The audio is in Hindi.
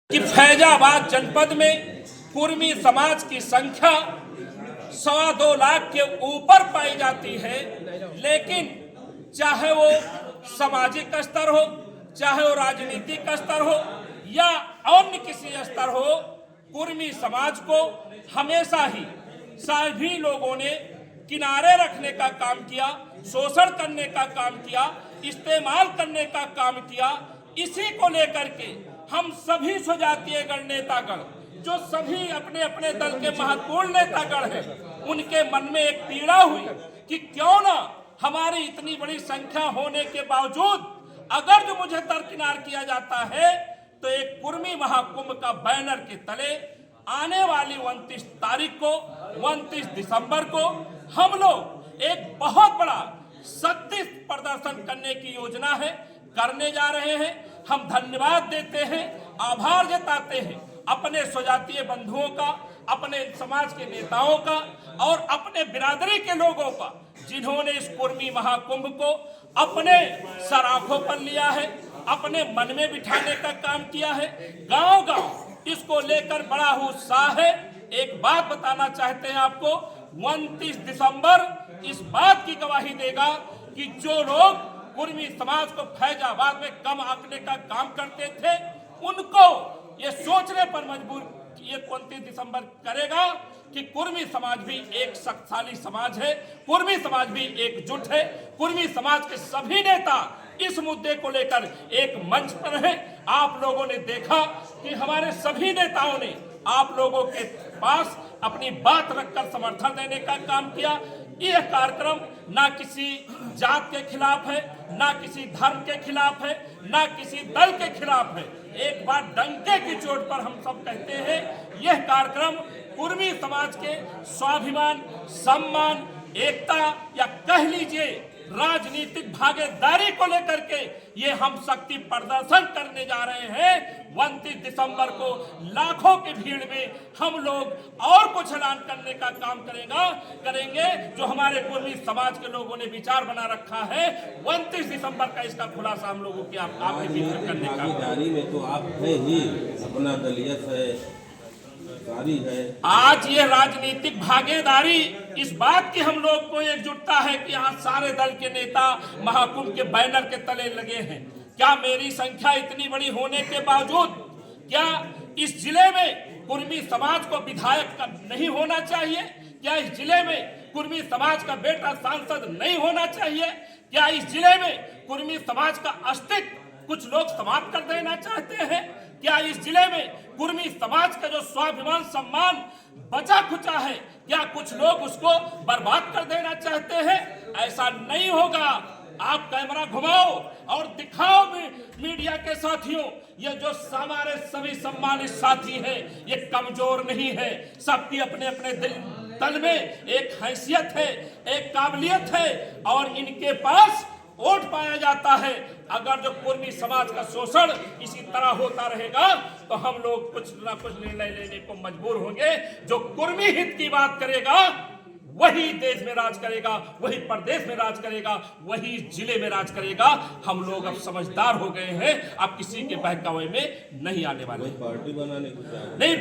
कि फैजाबाद जनपद में कुर्मी समाज की संख्या 2.25 लाख के ऊपर पाई जाती है, लेकिन चाहे वो सामाजिक स्तर हो, चाहे वो राजनीतिक स्तर हो या अन्य किसी स्तर हो, कुर्मी समाज को हमेशा ही सभी लोगों ने किनारे रखने का काम किया, शोषण करने का काम किया, इस्तेमाल करने का काम किया। इसी को लेकर के हम सभी स्वजातीय गण नेतागण, जो सभी अपने अपने दल के महत्वपूर्ण नेतागण हैं, उनके मन में एक पीड़ा हुई कि क्यों ना हमारी इतनी बड़ी संख्या होने के बावजूद अगर जो मुझे दरकिनार किया जाता है तो एक कुर्मी महाकुंभ का बैनर के तले आने वाली 29 तारीख को 29 दिसंबर को हम लोग एक बहुत बड़ा शक्ति प्रदर्शन करने की योजना है, करने जा रहे हैं। हम धन्यवाद देते हैं, आभार जताते हैं अपने स्वजातीय बंधुओं का, अपने समाज के नेताओं का और अपने बिरादरी के लोगों का, जिन्होंने इस कुर्मी महाकुंभ को अपने सराखों पर लिया है, अपने मन में बिठाने का काम किया है। गांव-गांव इसको लेकर बड़ा उत्साह है। एक बात बताना चाहते हैं आपको, 29 दिसंबर इस बात की गवाही देगा कि जो लोग कुर्मी समाज को फैजाबाद में कम आंकने का काम करते थे, उनको ये सोचने पर मजबूर ये 29 दिसंबर करेगा कि कुर्मी समाज भी एक शक्तिशाली समाज है, कुर्मी समाज भी एकजुट है। कुर्मी समाज के सभी नेता इस मुद्दे को लेकर एक मंच पर हैं। आप लोगों ने देखा कि हमारे सभी नेताओं ने आप लोगों के पास अपनी बात रखकर समर्थन देने का काम किया। यह कार्यक्रम ना किसी जात के खिलाफ है, ना किसी धर्म के खिलाफ है, ना किसी दल के खिलाफ है। एक बार डंके की चोट पर हम सब कहते हैं, यह कार्यक्रम कुर्मी समाज के स्वाभिमान, सम्मान, एकता या कह लीजिए राजनीतिक भागीदारी को लेकर के ये हम शक्ति प्रदर्शन करने जा रहे हैं। 29 दिसंबर को लाखों की भीड़ में हम लोग और कुछ ऐलान करने का काम करेंगे जो हमारे कुर्मी समाज के लोगों ने विचार बना रखा है। 29 दिसंबर का इसका खुलासा हम लोगों के आपके बीच करने का भागीदारी में तो आप है ही, अपना दलियत है, है। आज ये राजनीतिक भागीदारी इस बात की हम लोग को एकजुटता है कि यहाँ सारे दल के नेता महाकुंभ के बैनर के तले लगे हैं। क्या मेरी संख्या इतनी बड़ी होने के बावजूद क्या इस जिले में कुर्मी समाज को विधायक का नहीं होना चाहिए? क्या इस जिले में कुर्मी समाज का बेटा सांसद नहीं होना चाहिए? क्या इस जिले में कुर्मी समाज का अस्तित्व कुछ लोग समाप्त कर देना चाहते हैं? क्या इस जिले में कुर्मी समाज का जो स्वाभिमान, सम्मान बचा खुचा है, क्या कुछ लोग उसको बर्बाद कर देना चाहते हैं? ऐसा नहीं होगा। आप कैमरा घुमाओ और दिखाओ मीडिया के साथियों, ये जो हमारे सभी सम्मानित साथी हैं, ये कमजोर नहीं है। सबकी अपने अपने दल में एक हैसियत है, एक काबिलियत है और इनके पास वोट पाया जाता है। अगर जो कुर्मी समाज का शोषण इसी तरह होता रहेगा तो हम लोग कुछ ना कुछ निर्णय लेने को मजबूर होंगे। जो कुर्मी हित की बात करेगा वही देश में राज करेगा, वही प्रदेश में राज करेगा, वही जिले में राज करेगा। हम लोग अब समझदार हो गए हैं, अब किसी के बहकावे में नहीं आने वाले। पार्टी बनाने को नहीं।